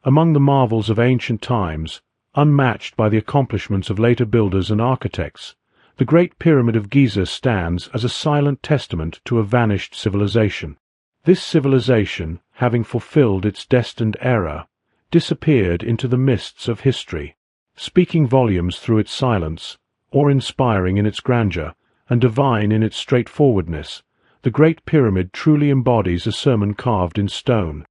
among the marvels of ancient times, unmatched by the accomplishments of later builders and architects, the Great Pyramid of Giza stands as a silent testament to a vanished civilization. This civilization, having fulfilled its destined era, disappeared into the mists of history, speaking volumes through its silence, awe-inspiring in its grandeur, and divine in its straightforwardness. The Great Pyramid truly embodies a sermon carved in stone.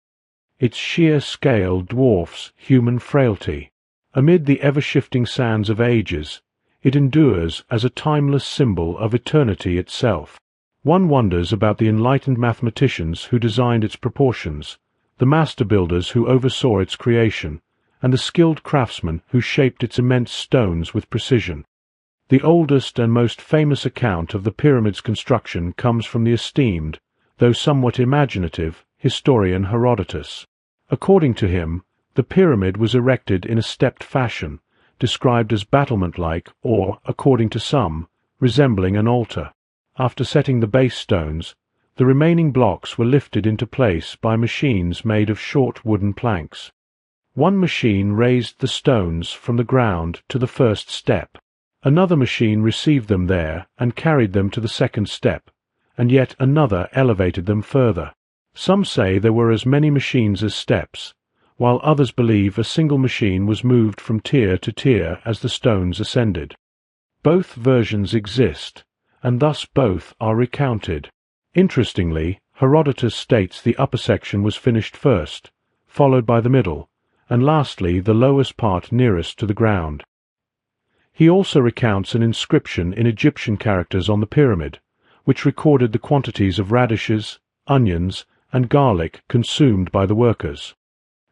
Its sheer scale dwarfs human frailty. Amid the ever-shifting sands of ages, it endures as a timeless symbol of eternity itself. One wonders about the enlightened mathematicians who designed its proportions, the master builders who oversaw its creation, and the skilled craftsmen who shaped its immense stones with precision. The oldest and most famous account of the pyramid's construction comes from the esteemed, though somewhat imaginative, historian Herodotus. According to him, the pyramid was erected in a stepped fashion, described as battlement-like or, according to some, resembling an altar. After setting the base stones, the remaining blocks were lifted into place by machines made of short wooden planks. One machine raised the stones from the ground to the first step. Another machine received them there and carried them to the second step, and yet another elevated them further. Some say there were as many machines as steps, while others believe a single machine was moved from tier to tier as the stones ascended. Both versions exist, and thus both are recounted. Interestingly, Herodotus states the upper section was finished first, followed by the middle, and lastly the lowest part nearest to the ground. He also recounts an inscription in Egyptian characters on the pyramid, which recorded the quantities of radishes, onions, and garlic consumed by the workers.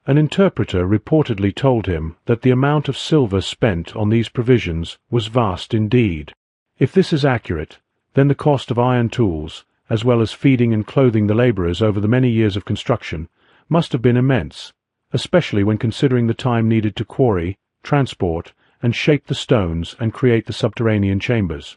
An interpreter reportedly told him that the amount of silver spent on these provisions was vast indeed. If this is accurate, then the cost of iron tools, as well as feeding and clothing the laborers over the many years of construction, must have been immense, especially when considering the time needed to quarry, transport, and shape the stones and create the subterranean chambers.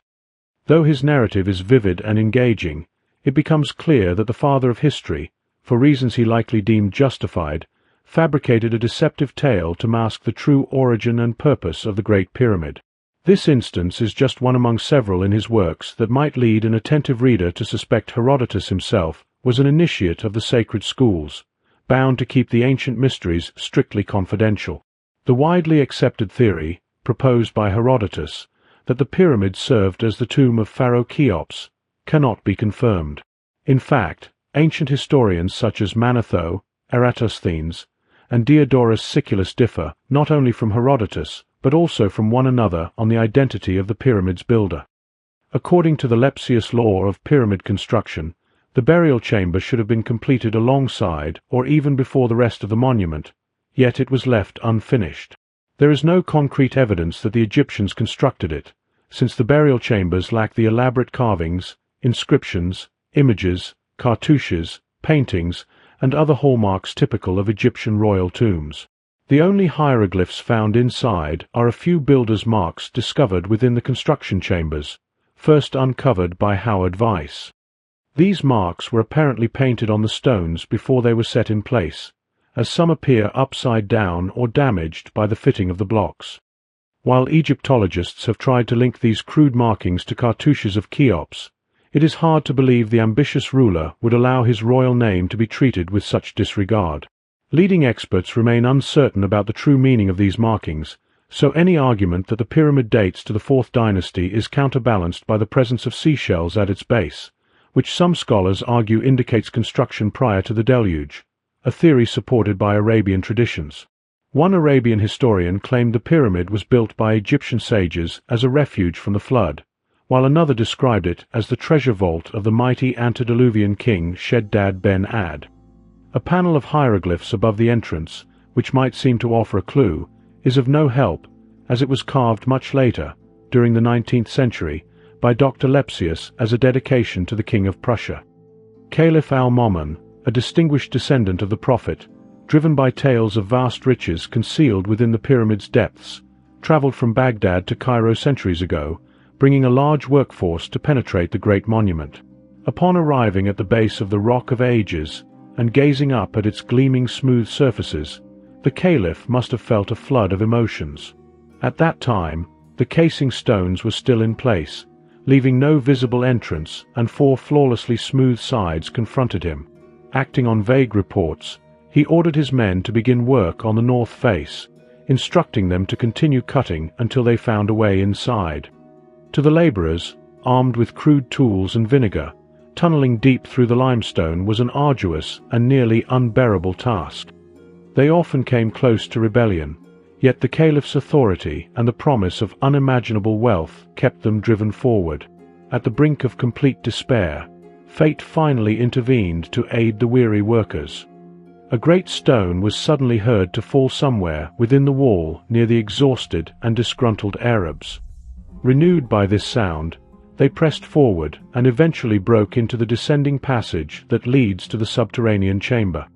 Though his narrative is vivid and engaging, it becomes clear that the father of history, for reasons he likely deemed justified, fabricated a deceptive tale to mask the true origin and purpose of the Great Pyramid. This instance is just one among several in his works that might lead an attentive reader to suspect Herodotus himself was an initiate of the sacred schools, bound to keep the ancient mysteries strictly confidential. The widely accepted theory, proposed by Herodotus, that the pyramid served as the tomb of Pharaoh Cheops, cannot be confirmed. In fact, ancient historians such as Manetho, Eratosthenes, and Diodorus Siculus differ not only from Herodotus, but also from one another on the identity of the pyramid's builder. According to the Lepsius law of pyramid construction, the burial chamber should have been completed alongside or even before the rest of the monument, yet it was left unfinished. There is no concrete evidence that the Egyptians constructed it, since the burial chambers lack the elaborate carvings, inscriptions, images, cartouches, paintings, and other hallmarks typical of Egyptian royal tombs. The only hieroglyphs found inside are a few builders' marks discovered within the construction chambers, first uncovered by Howard Weiss. These marks were apparently painted on the stones before they were set in place, as some appear upside down or damaged by the fitting of the blocks. While Egyptologists have tried to link these crude markings to cartouches of Cheops, it is hard to believe the ambitious ruler would allow his royal name to be treated with such disregard. Leading experts remain uncertain about the true meaning of these markings, so any argument that the pyramid dates to the 4th dynasty is counterbalanced by the presence of seashells at its base, which some scholars argue indicates construction prior to the deluge, a theory supported by Arabian traditions. One Arabian historian claimed the pyramid was built by Egyptian sages as a refuge from the flood, while another described it as the treasure vault of the mighty antediluvian king Sheddad ben Ad. A panel of hieroglyphs above the entrance, which might seem to offer a clue, is of no help, as it was carved much later, during the 19th century, by Dr. Lepsius as a dedication to the King of Prussia. Caliph al-Mamun, a distinguished descendant of the Prophet, driven by tales of vast riches concealed within the pyramid's depths, traveled from Baghdad to Cairo centuries ago, bringing a large workforce to penetrate the great monument. Upon arriving at the base of the Rock of Ages, and gazing up at its gleaming smooth surfaces, The caliph must have felt a flood of emotions. At that time, the casing stones were still in place, leaving no visible entrance, and four flawlessly smooth sides confronted him. Acting on vague reports, he ordered his men to begin work on the north face, instructing them to continue cutting until they found a way inside. To the laborers, armed with crude tools and vinegar, tunneling deep through the limestone was an arduous and nearly unbearable task. They often came close to rebellion, yet the caliph's authority and the promise of unimaginable wealth kept them driven forward. At the brink of complete despair, fate finally intervened to aid the weary workers. A great stone was suddenly heard to fall somewhere within the wall near the exhausted and disgruntled Arabs. Renewed by this sound, they pressed forward and eventually broke into the descending passage that leads to the subterranean chamber.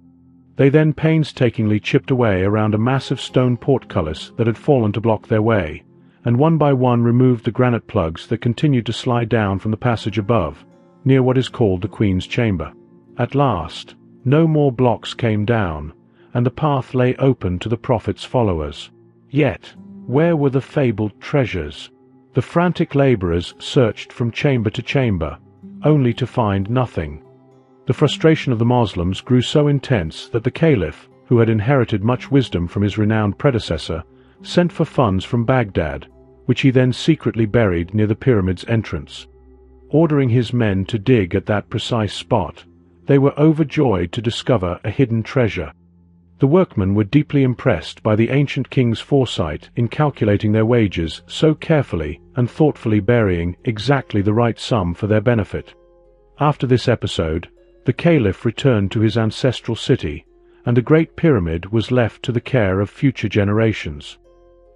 They then painstakingly chipped away around a massive stone portcullis that had fallen to block their way, and one by one removed the granite plugs that continued to slide down from the passage above, near what is called the Queen's Chamber. At last, no more blocks came down, and the path lay open to the Prophet's followers. Yet, where were the fabled treasures? The frantic laborers searched from chamber to chamber, only to find nothing. The frustration of the Moslems grew so intense that the caliph, who had inherited much wisdom from his renowned predecessor, sent for funds from Baghdad, which he then secretly buried near the pyramid's entrance. Ordering his men to dig at that precise spot, they were overjoyed to discover a hidden treasure. The workmen were deeply impressed by the ancient king's foresight in calculating their wages so carefully and thoughtfully, burying exactly the right sum for their benefit. After this episode, the caliph returned to his ancestral city, and the Great Pyramid was left to the care of future generations.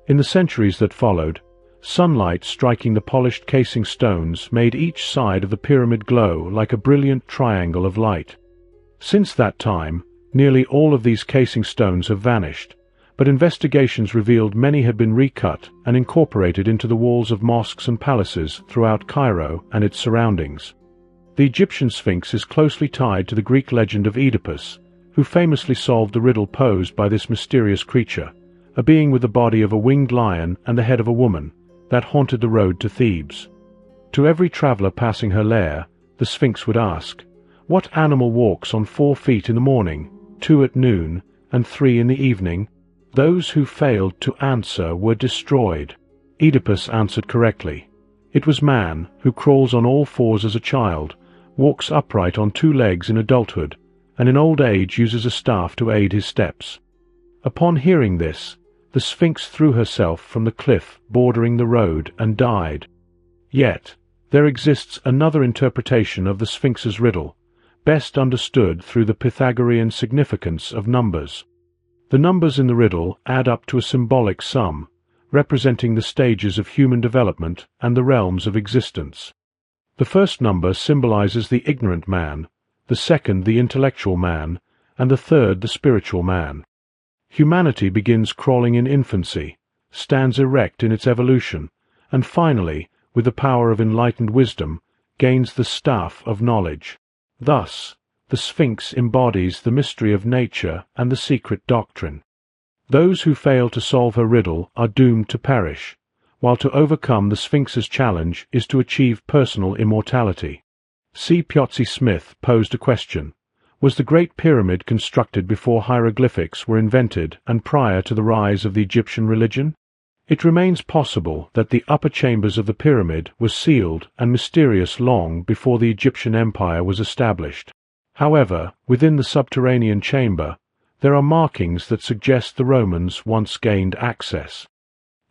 In the centuries that followed, sunlight striking the polished casing stones made each side of the pyramid glow like a brilliant triangle of light. Since that time, nearly all of these casing stones have vanished, but investigations revealed many had been recut and incorporated into the walls of mosques and palaces throughout Cairo and its surroundings. The Egyptian Sphinx is closely tied to the Greek legend of Oedipus, who famously solved the riddle posed by this mysterious creature, a being with the body of a winged lion and the head of a woman, that haunted the road to Thebes. To every traveler passing her lair, the Sphinx would ask, "What animal walks on 4 feet in the morning, 2 at noon, and 3 in the evening?" Those who failed to answer were destroyed. Oedipus answered correctly. It was man, who crawls on all fours as a child, walks upright on 2 legs in adulthood, and in old age uses a staff to aid his steps. Upon hearing this, the Sphinx threw herself from the cliff bordering the road and died. Yet, there exists another interpretation of the Sphinx's riddle, best understood through the Pythagorean significance of numbers. The numbers in the riddle add up to a symbolic sum, representing the stages of human development and the realms of existence. The first number symbolizes the ignorant man, the second the intellectual man, and the third the spiritual man. Humanity begins crawling in infancy, stands erect in its evolution, and finally, with the power of enlightened wisdom, gains the staff of knowledge. Thus, the Sphinx embodies the mystery of nature and the secret doctrine. Those who fail to solve her riddle are doomed to perish, while to overcome the Sphinx's challenge is to achieve personal immortality. C. Piozzi Smith posed a question: was the Great Pyramid constructed before hieroglyphics were invented and prior to the rise of the Egyptian religion? It remains possible that the upper chambers of the pyramid were sealed and mysterious long before the Egyptian Empire was established. However, within the subterranean chamber, there are markings that suggest the Romans once gained access.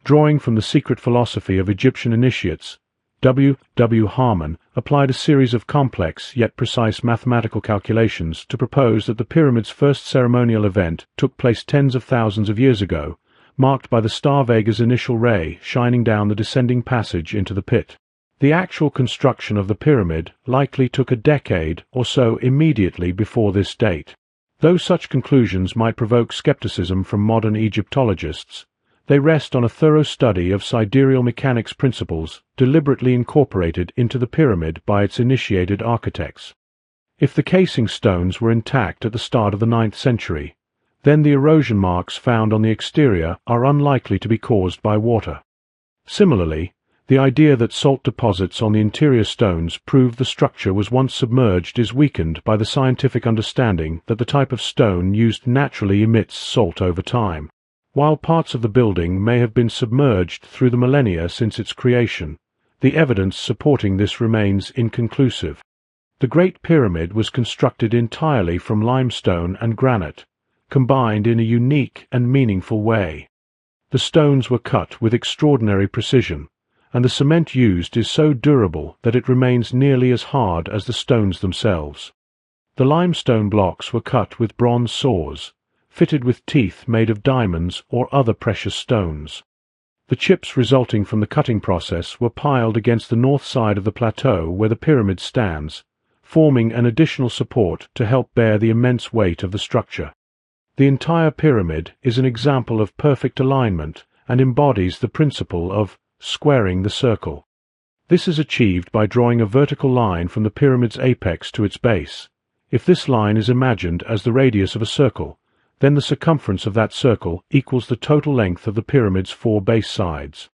Drawing from the secret philosophy of Egyptian initiates, W. W. Harmon applied a series of complex yet precise mathematical calculations to propose that the pyramid's first ceremonial event took place tens of thousands of years ago, marked by the star Vega's initial ray shining down the descending passage into the pit. The actual construction of the pyramid likely took a decade or so immediately before this date. Though such conclusions might provoke skepticism from modern Egyptologists, they rest on a thorough study of sidereal mechanics principles deliberately incorporated into the pyramid by its initiated architects. If the casing stones were intact at the start of the 9th century, then the erosion marks found on the exterior are unlikely to be caused by water. Similarly, the idea that salt deposits on the interior stones prove the structure was once submerged is weakened by the scientific understanding that the type of stone used naturally emits salt over time. While parts of the building may have been submerged through the millennia since its creation, the evidence supporting this remains inconclusive. The Great Pyramid was constructed entirely from limestone and granite, combined in a unique and meaningful way. The stones were cut with extraordinary precision, and the cement used is so durable that it remains nearly as hard as the stones themselves. The limestone blocks were cut with bronze saws, fitted with teeth made of diamonds or other precious stones. The chips resulting from the cutting process were piled against the north side of the plateau where the pyramid stands, forming an additional support to help bear the immense weight of the structure. The entire pyramid is an example of perfect alignment and embodies the principle of squaring the circle. This is achieved by drawing a vertical line from the pyramid's apex to its base. If this line is imagined as the radius of a circle, then the circumference of that circle equals the total length of the pyramid's 4 base sides.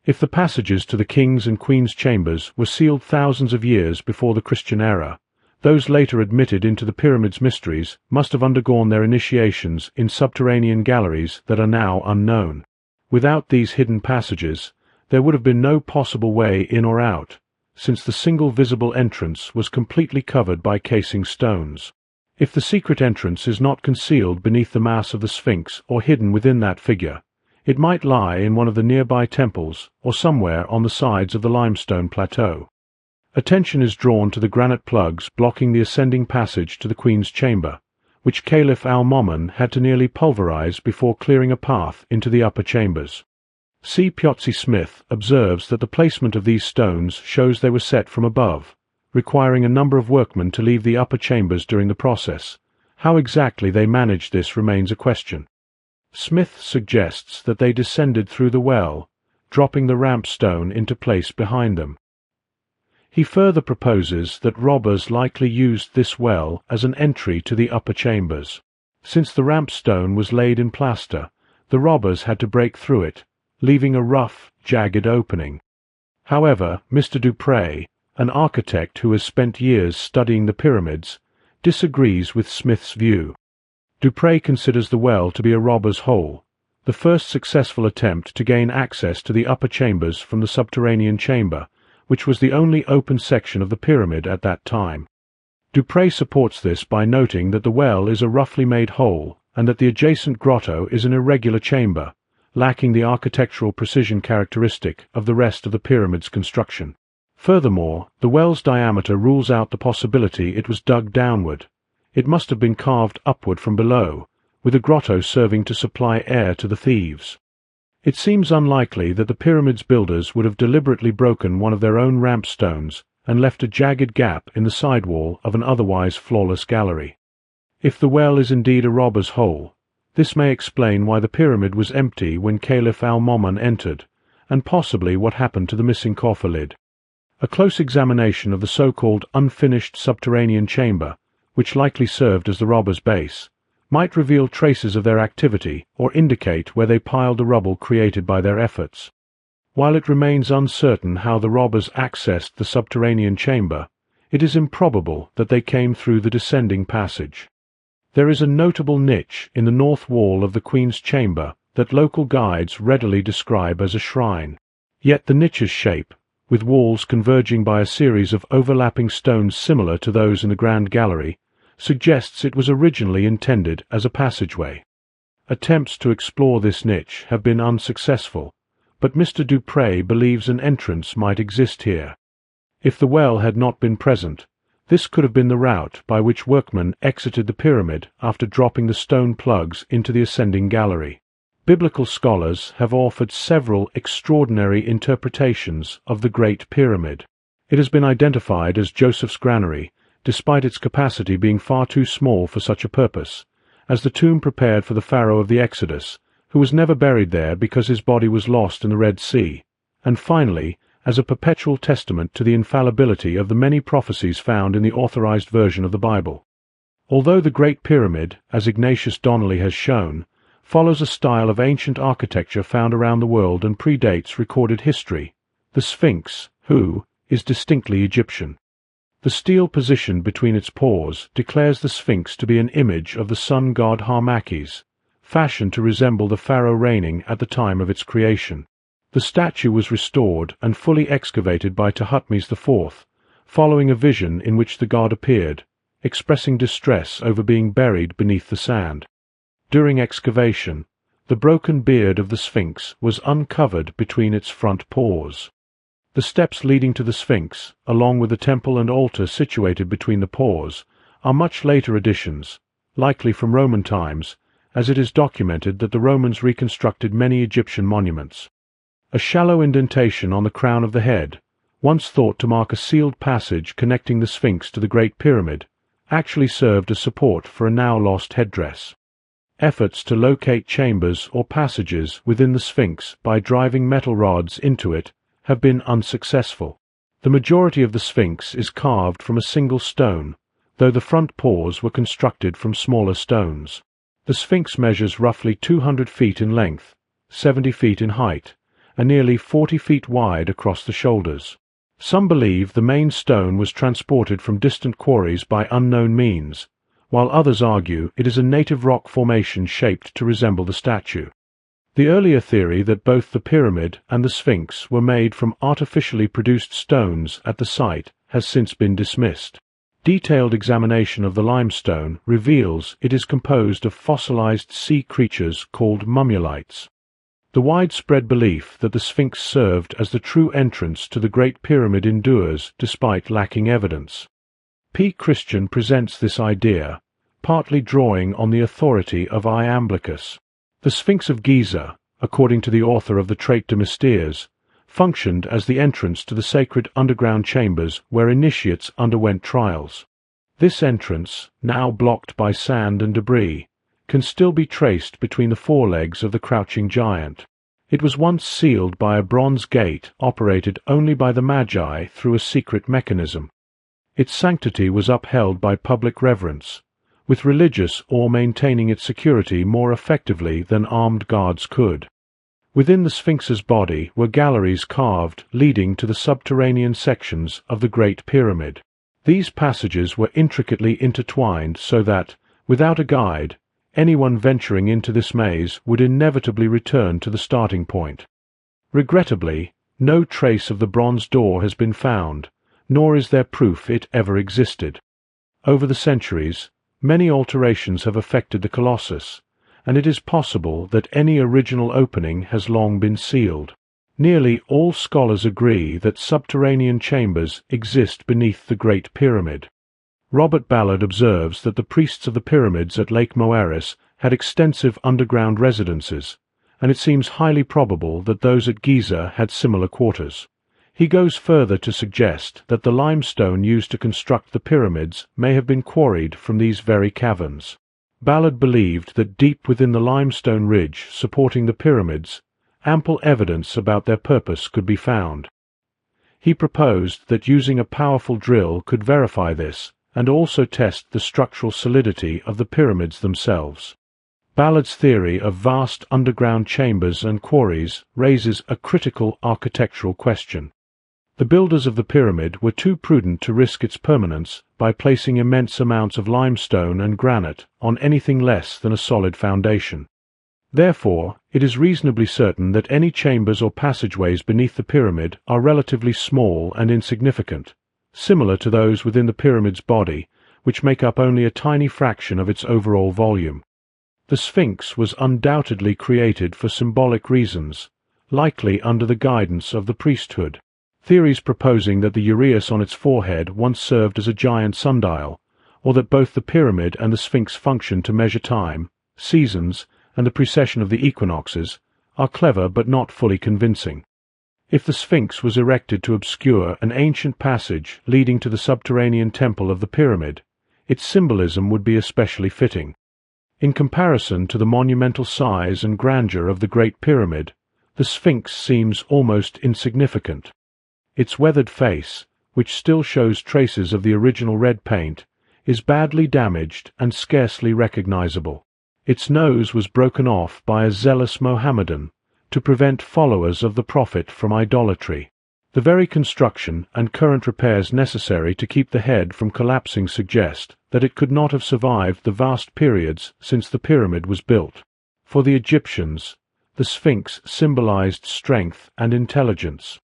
If the passages to the king's and queen's chambers were sealed thousands of years before the Christian era, those later admitted into the pyramid's mysteries must have undergone their initiations in subterranean galleries that are now unknown. Without these hidden passages, there would have been no possible way in or out, since the single visible entrance was completely covered by casing stones. If the secret entrance is not concealed beneath the mass of the Sphinx or hidden within that figure, it might lie in one of the nearby temples or somewhere on the sides of the limestone plateau. Attention is drawn to the granite plugs blocking the ascending passage to the Queen's chamber, which Caliph al-Ma'mun had to nearly pulverize before clearing a path into the upper chambers. C. Piozzi Smith observes that the placement of these stones shows they were set from above, requiring a number of workmen to leave the upper chambers during the process. How exactly they managed this remains a question. Smith suggests that they descended through the well, dropping the ramp stone into place behind them. He further proposes that robbers likely used this well as an entry to the upper chambers. Since the ramp stone was laid in plaster, the robbers had to break through it, leaving a rough, jagged opening. However, Mr. Dupré, an architect who has spent years studying the pyramids, disagrees with Smith's view. Dupré considers the well to be a robber's hole, the first successful attempt to gain access to the upper chambers from the subterranean chamber, which was the only open section of the pyramid at that time. Dupré supports this by noting that the well is a roughly made hole and that the adjacent grotto is an irregular chamber, lacking the architectural precision characteristic of the rest of the pyramid's construction. Furthermore, the well's diameter rules out the possibility it was dug downward. It must have been carved upward from below, with the grotto serving to supply air to the thieves. It seems unlikely that the pyramid's builders would have deliberately broken one of their own ramp stones and left a jagged gap in the side wall of an otherwise flawless gallery. If the well is indeed a robber's hole, this may explain why the pyramid was empty when Caliph al-Ma'mun entered, and possibly what happened to the missing coffer lid. A close examination of the so-called unfinished subterranean chamber, which likely served as the robbers' base, might reveal traces of their activity or indicate where they piled the rubble created by their efforts. While it remains uncertain how the robbers accessed the subterranean chamber, it is improbable that they came through the descending passage. There is a notable niche in the north wall of the Queen's chamber that local guides readily describe as a shrine. Yet the niche's shape, with walls converging by a series of overlapping stones similar to those in the Grand Gallery, suggests it was originally intended as a passageway. Attempts to explore this niche have been unsuccessful, but Mr. Dupré believes an entrance might exist here. If the well had not been present, this could have been the route by which workmen exited the pyramid after dropping the stone plugs into the ascending gallery. Biblical scholars have offered several extraordinary interpretations of the Great Pyramid. It has been identified as Joseph's granary, despite its capacity being far too small for such a purpose, as the tomb prepared for the Pharaoh of the Exodus, who was never buried there because his body was lost in the Red Sea, and finally, as a perpetual testament to the infallibility of the many prophecies found in the authorized version of the Bible. Although the Great Pyramid, as Ignatius Donnelly has shown, follows a style of ancient architecture found around the world and predates recorded history, the Sphinx, is distinctly Egyptian. The stele positioned between its paws declares the Sphinx to be an image of the sun god Harmakhis, fashioned to resemble the pharaoh reigning at the time of its creation. The statue was restored and fully excavated by Thutmose IV, following a vision in which the god appeared, expressing distress over being buried beneath the sand. During excavation, the broken beard of the Sphinx was uncovered between its front paws. The steps leading to the Sphinx, along with the temple and altar situated between the paws, are much later additions, likely from Roman times, as it is documented that the Romans reconstructed many Egyptian monuments. A shallow indentation on the crown of the head, once thought to mark a sealed passage connecting the Sphinx to the Great Pyramid, actually served as support for a now-lost headdress. Efforts to locate chambers or passages within the Sphinx by driving metal rods into it have been unsuccessful. The majority of the Sphinx is carved from a single stone, though the front paws were constructed from smaller stones. The Sphinx measures roughly 200 feet in length, 70 feet in height, and nearly 40 feet wide across the shoulders. Some believe the main stone was transported from distant quarries by unknown means, while others argue it is a native rock formation shaped to resemble the statue. The earlier theory that both the pyramid and the Sphinx were made from artificially produced stones at the site has since been dismissed. Detailed examination of the limestone reveals it is composed of fossilized sea creatures called mummulites. The widespread belief that the Sphinx served as the true entrance to the Great Pyramid endures despite lacking evidence. P. Christian presents this idea, partly drawing on the authority of Iamblichus. The Sphinx of Giza, according to the author of the Traité de Mystères, functioned as the entrance to the sacred underground chambers where initiates underwent trials. This entrance, now blocked by sand and debris, can still be traced between the forelegs of the crouching giant. It was once sealed by a bronze gate operated only by the Magi through a secret mechanism. Its sanctity was upheld by public reverence, with religious awe maintaining its security more effectively than armed guards could. Within the Sphinx's body were galleries carved leading to the subterranean sections of the Great Pyramid. These passages were intricately intertwined so that, without a guide, anyone venturing into this maze would inevitably return to the starting point. Regrettably, no trace of the bronze door has been found, nor is there proof it ever existed. Over the centuries, many alterations have affected the Colossus, and it is possible that any original opening has long been sealed. Nearly all scholars agree that subterranean chambers exist beneath the Great Pyramid. Robert Ballard observes that the priests of the pyramids at Lake Moeris had extensive underground residences, and it seems highly probable that those at Giza had similar quarters. He goes further to suggest that the limestone used to construct the pyramids may have been quarried from these very caverns. Ballard believed that deep within the limestone ridge supporting the pyramids, ample evidence about their purpose could be found. He proposed that using a powerful drill could verify this and also test the structural solidity of the pyramids themselves. Ballard's theory of vast underground chambers and quarries raises a critical architectural question. The builders of the pyramid were too prudent to risk its permanence by placing immense amounts of limestone and granite on anything less than a solid foundation. Therefore, it is reasonably certain that any chambers or passageways beneath the pyramid are relatively small and insignificant, similar to those within the pyramid's body, which make up only a tiny fraction of its overall volume. The Sphinx was undoubtedly created for symbolic reasons, likely under the guidance of the priesthood. Theories proposing that the uraeus on its forehead once served as a giant sundial, or that both the pyramid and the Sphinx functioned to measure time, seasons, and the precession of the equinoxes, are clever but not fully convincing. If the Sphinx was erected to obscure an ancient passage leading to the subterranean temple of the pyramid, its symbolism would be especially fitting. In comparison to the monumental size and grandeur of the Great Pyramid, the Sphinx seems almost insignificant. Its weathered face, which still shows traces of the original red paint, is badly damaged and scarcely recognizable. Its nose was broken off by a zealous Mohammedan to prevent followers of the Prophet from idolatry. The very construction and current repairs necessary to keep the head from collapsing suggest that it could not have survived the vast periods since the pyramid was built. For the Egyptians, the Sphinx symbolized strength and intelligence.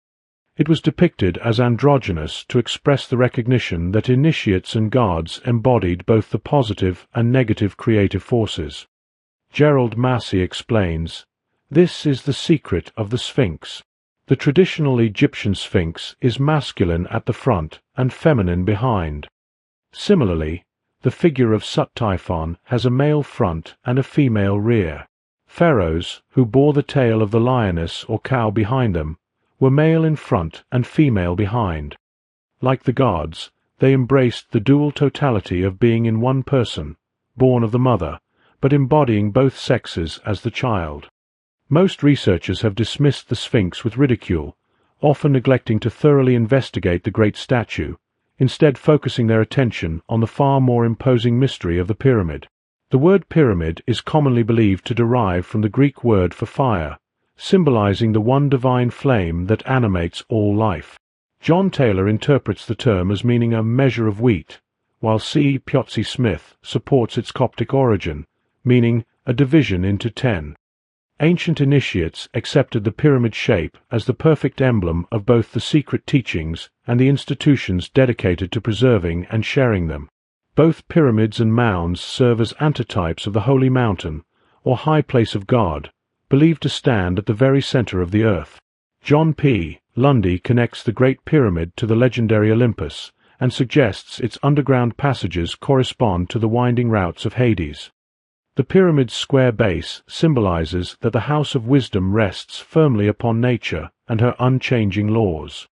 It was depicted as androgynous to express the recognition that initiates and gods embodied both the positive and negative creative forces. Gerald Massey explains, "This is the secret of the Sphinx. The traditional Egyptian Sphinx is masculine at the front and feminine behind. Similarly, the figure of Sut-Typhon has a male front and a female rear. Pharaohs, who bore the tail of the lioness or cow behind them, were male in front and female behind. Like the gods, they embraced the dual totality of being in one person, born of the mother, but embodying both sexes as the child." Most researchers have dismissed the Sphinx with ridicule, often neglecting to thoroughly investigate the great statue, instead focusing their attention on the far more imposing mystery of the pyramid. The word pyramid is commonly believed to derive from the Greek word for fire, symbolizing the one divine flame that animates all life. John Taylor interprets the term as meaning a measure of wheat, while C. Piozzi Smith supports its Coptic origin, meaning a division into 10. Ancient initiates accepted the pyramid shape as the perfect emblem of both the secret teachings and the institutions dedicated to preserving and sharing them. Both pyramids and mounds serve as antitypes of the holy mountain, or high place of God, believed to stand at the very center of the earth. John P. Lundy connects the Great Pyramid to the legendary Olympus and suggests its underground passages correspond to the winding routes of Hades. The pyramid's square base symbolizes that the House of Wisdom rests firmly upon nature and her unchanging laws.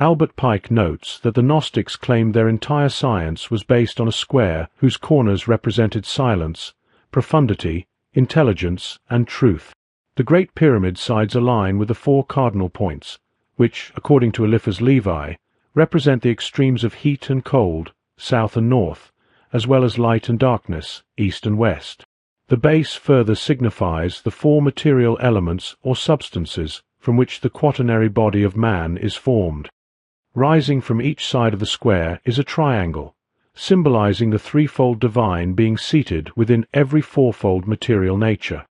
Albert Pike notes that the Gnostics claimed their entire science was based on a square whose corners represented silence, profundity, intelligence, and truth. The Great Pyramid sides align with the 4 cardinal points, which, according to Eliphas Levi, represent the extremes of heat and cold, south and north, as well as light and darkness, east and west. The base further signifies the 4 material elements or substances from which the quaternary body of man is formed. Rising from each side of the square is a triangle, symbolizing the threefold divine being seated within every fourfold material nature.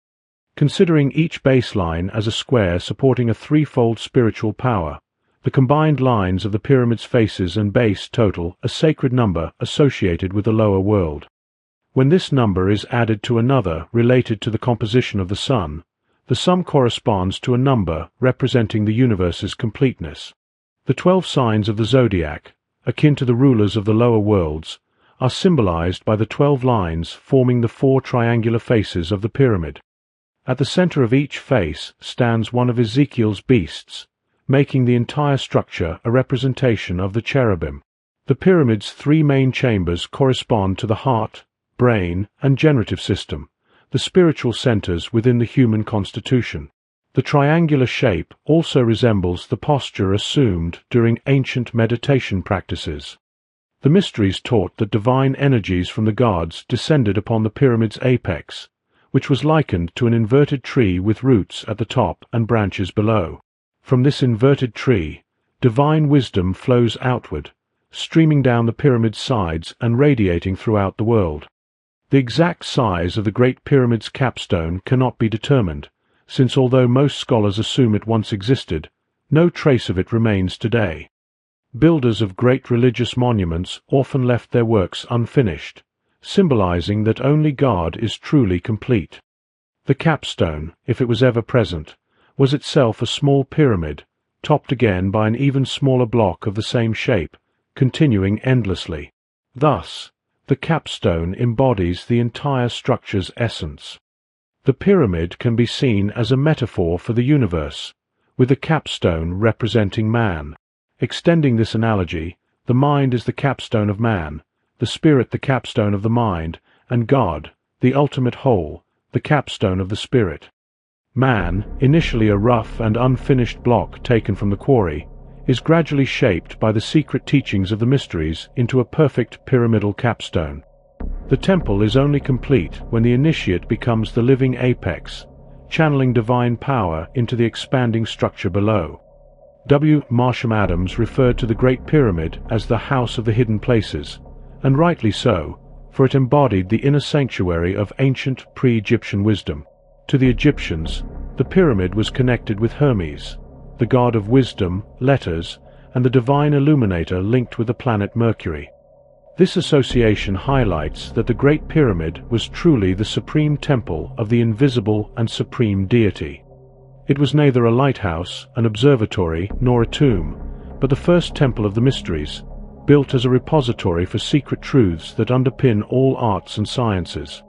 Considering each baseline as a square supporting a threefold spiritual power, the combined lines of the pyramid's faces and base total a sacred number associated with the lower world. When this number is added to another related to the composition of the sun, the sum corresponds to a number representing the universe's completeness. The 12 signs of the zodiac, akin to the rulers of the lower worlds, are symbolized by the 12 lines forming the 4 triangular faces of the pyramid. At the center of each face stands one of Ezekiel's beasts, making the entire structure a representation of the cherubim. The pyramid's 3 main chambers correspond to the heart, brain, and generative system, the spiritual centers within the human constitution. The triangular shape also resembles the posture assumed during ancient meditation practices. The mysteries taught that divine energies from the gods descended upon the pyramid's apex, which was likened to an inverted tree with roots at the top and branches below. From this inverted tree, divine wisdom flows outward, streaming down the pyramid's sides and radiating throughout the world. The exact size of the Great Pyramid's capstone cannot be determined, since although most scholars assume it once existed, no trace of it remains today. Builders of great religious monuments often left their works unfinished, symbolizing that only God is truly complete. The capstone, if it was ever present, was itself a small pyramid, topped again by an even smaller block of the same shape, continuing endlessly. Thus, the capstone embodies the entire structure's essence. The pyramid can be seen as a metaphor for the universe, with the capstone representing man. Extending this analogy, the mind is the capstone of man, the spirit the capstone of the mind, and God, the ultimate whole, the capstone of the spirit. Man, initially a rough and unfinished block taken from the quarry, is gradually shaped by the secret teachings of the mysteries into a perfect pyramidal capstone. The temple is only complete when the initiate becomes the living apex, channeling divine power into the expanding structure below. W. Marsham Adams referred to the Great Pyramid as the House of the Hidden Places, and rightly so, for it embodied the inner sanctuary of ancient pre-Egyptian wisdom. To the Egyptians, the pyramid was connected with Hermes, the god of wisdom, letters, and the divine illuminator linked with the planet Mercury. This association highlights that the Great Pyramid was truly the supreme temple of the invisible and supreme deity. It was neither a lighthouse, an observatory, nor a tomb, but the first temple of the mysteries, built as a repository for secret truths that underpin all arts and sciences.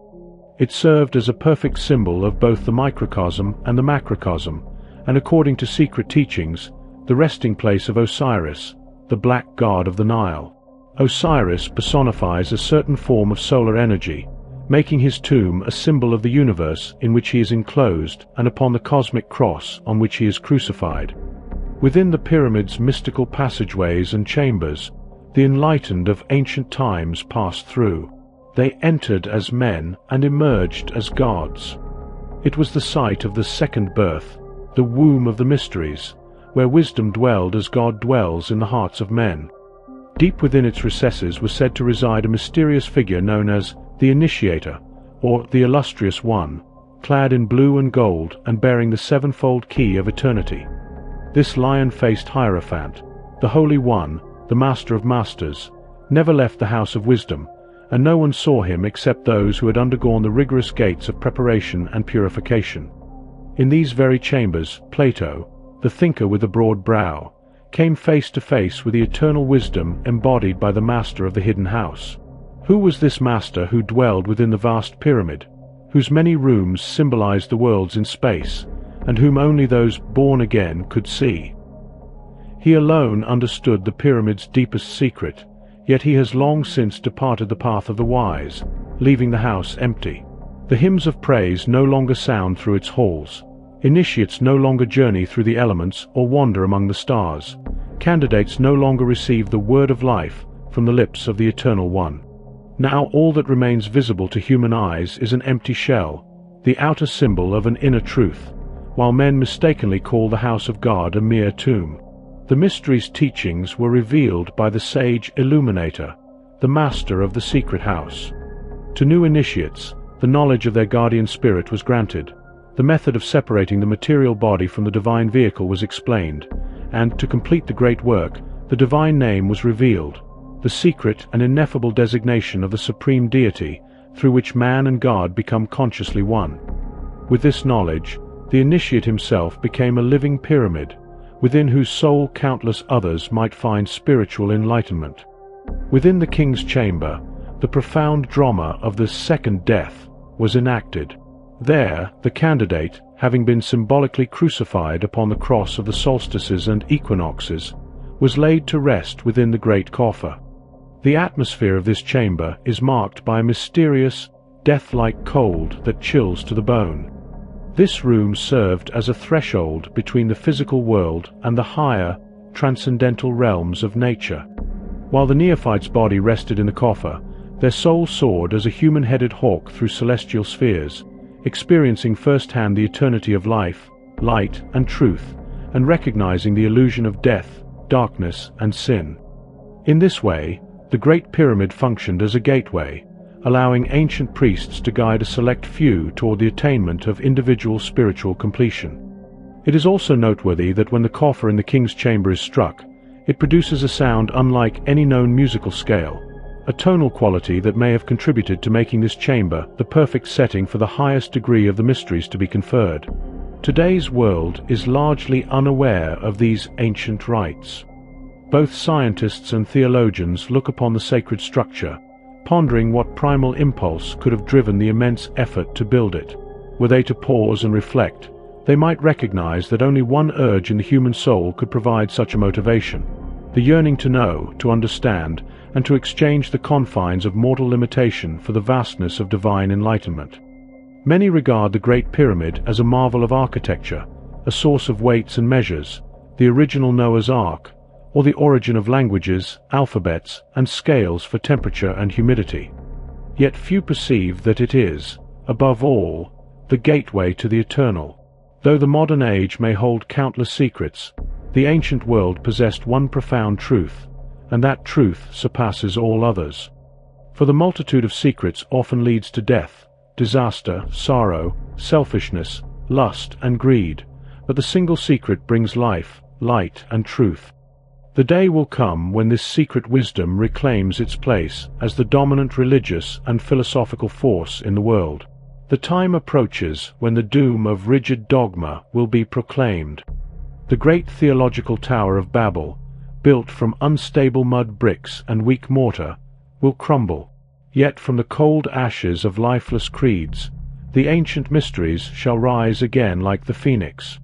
It served as a perfect symbol of both the microcosm and the macrocosm, and according to secret teachings, the resting place of Osiris, the black god of the Nile. Osiris personifies a certain form of solar energy, making his tomb a symbol of the universe in which he is enclosed and upon the cosmic cross on which he is crucified. Within the pyramid's mystical passageways and chambers, the enlightened of ancient times passed through. They entered as men and emerged as gods. It was the site of the second birth, the womb of the mysteries, where wisdom dwelled as God dwells in the hearts of men. Deep within its recesses was said to reside a mysterious figure known as the Initiator, or the Illustrious One, clad in blue and gold and bearing the sevenfold key of eternity. This lion-faced Hierophant, the Holy One, the Master of Masters, never left the House of Wisdom, and no one saw him except those who had undergone the rigorous gates of preparation and purification. In these very chambers, Plato, the thinker with the broad brow, came face to face with the eternal wisdom embodied by the master of the hidden house. Who was this master who dwelled within the vast pyramid, whose many rooms symbolized the worlds in space, and whom only those born again could see? He alone understood the pyramid's deepest secret, yet he has long since departed the path of the wise, leaving the house empty. The hymns of praise no longer sound through its halls. Initiates no longer journey through the elements or wander among the stars. Candidates no longer receive the word of life from the lips of the Eternal One. Now all that remains visible to human eyes is an empty shell, the outer symbol of an inner truth, while men mistakenly call the house of God a mere tomb. The mysteries' teachings were revealed by the sage illuminator, the master of the secret house. To new initiates, the knowledge of their guardian spirit was granted. The method of separating the material body from the divine vehicle was explained, and to complete the great work, the divine name was revealed, the secret and ineffable designation of the supreme deity through which man and God become consciously one. With this knowledge, the initiate himself became a living pyramid, within whose soul countless others might find spiritual enlightenment. Within the king's chamber, the profound drama of the second death was enacted. There, the candidate, having been symbolically crucified upon the cross of the solstices and equinoxes, was laid to rest within the great coffer. The atmosphere of this chamber is marked by a mysterious, death-like cold that chills to the bone. This room served as a threshold between the physical world and the higher, transcendental realms of nature. While the neophyte's body rested in the coffer, their soul soared as a human-headed hawk through celestial spheres, experiencing firsthand the eternity of life, light, and truth, and recognizing the illusion of death, darkness, and sin. In this way, the Great Pyramid functioned as a gateway, allowing ancient priests to guide a select few toward the attainment of individual spiritual completion. It is also noteworthy that when the coffer in the king's chamber is struck, it produces a sound unlike any known musical scale, a tonal quality that may have contributed to making this chamber the perfect setting for the highest degree of the mysteries to be conferred. Today's world is largely unaware of these ancient rites. Both scientists and theologians look upon the sacred structure, pondering what primal impulse could have driven the immense effort to build it. Were they to pause and reflect, they might recognize that only one urge in the human soul could provide such a motivation: the yearning to know, to understand, and to exchange the confines of mortal limitation for the vastness of divine enlightenment. Many regard the Great Pyramid as a marvel of architecture, a source of weights and measures, the original Noah's Ark, or the origin of languages, alphabets, and scales for temperature and humidity. Yet few perceive that it is, above all, the gateway to the eternal. Though the modern age may hold countless secrets, the ancient world possessed one profound truth, and that truth surpasses all others. For the multitude of secrets often leads to death, disaster, sorrow, selfishness, lust, and greed, but the single secret brings life, light, and truth. The day will come when this secret wisdom reclaims its place as the dominant religious and philosophical force in the world. The time approaches when the doom of rigid dogma will be proclaimed. The great theological Tower of Babel, built from unstable mud bricks and weak mortar, will crumble. Yet from the cold ashes of lifeless creeds, the ancient mysteries shall rise again like the phoenix.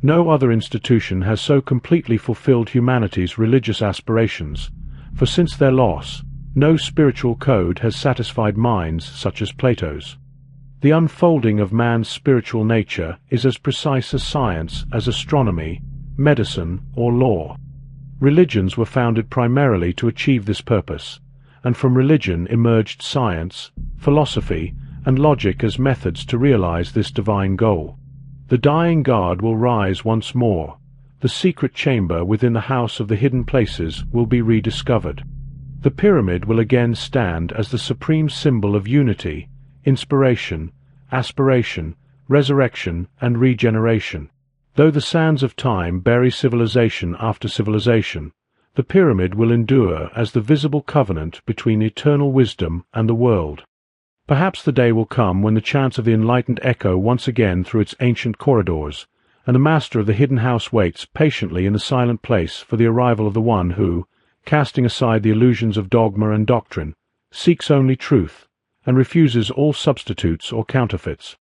No other institution has so completely fulfilled humanity's religious aspirations, for since their loss, no spiritual code has satisfied minds such as Plato's. The unfolding of man's spiritual nature is as precise a science as astronomy, medicine, or law. Religions were founded primarily to achieve this purpose, and from religion emerged science, philosophy, and logic as methods to realize this divine goal. The dying guard will rise once more. The secret chamber within the house of the hidden places will be rediscovered. The pyramid will again stand as the supreme symbol of unity, inspiration, aspiration, resurrection, and regeneration. Though the sands of time bury civilization after civilization, the pyramid will endure as the visible covenant between eternal wisdom and the world. Perhaps the day will come when the chants of the enlightened echo once again through its ancient corridors, and the master of the hidden house waits patiently in the silent place for the arrival of the one who, casting aside the illusions of dogma and doctrine, seeks only truth, and refuses all substitutes or counterfeits.